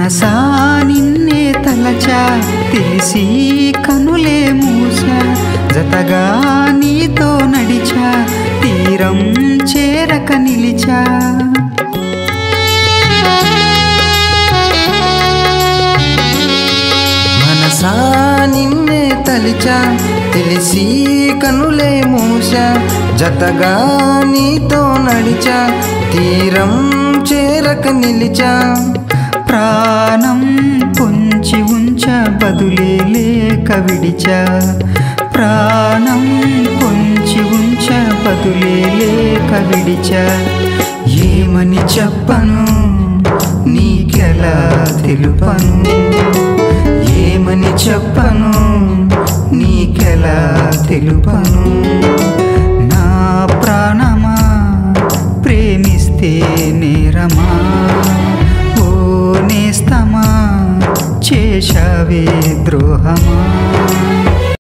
మనసా నిన్నే తలచా తెలిసి కనులే మూసా జతగా నీతో నడిచా తీరం చేరక నిలిచా మనసా నిన్నే తలిచా తెలిసి కనులే మూసా జతగా నీతో నడిచా తీరం చేరక నిలిచా ప్రాణం పొంచి ఉంచ బదులే లేక విడిచా ప్రాణం పొంచి ఉంచ బదులే లేక విడిచా ఏమని చెప్పను నీకెలా తెలుపను ఏమని చెప్పను నీకెలా తెలుపను నా ప్రాణమా ప్రేమిస్తే నేరమా ఓ నేస్తమా చేశావే ద్రోహమా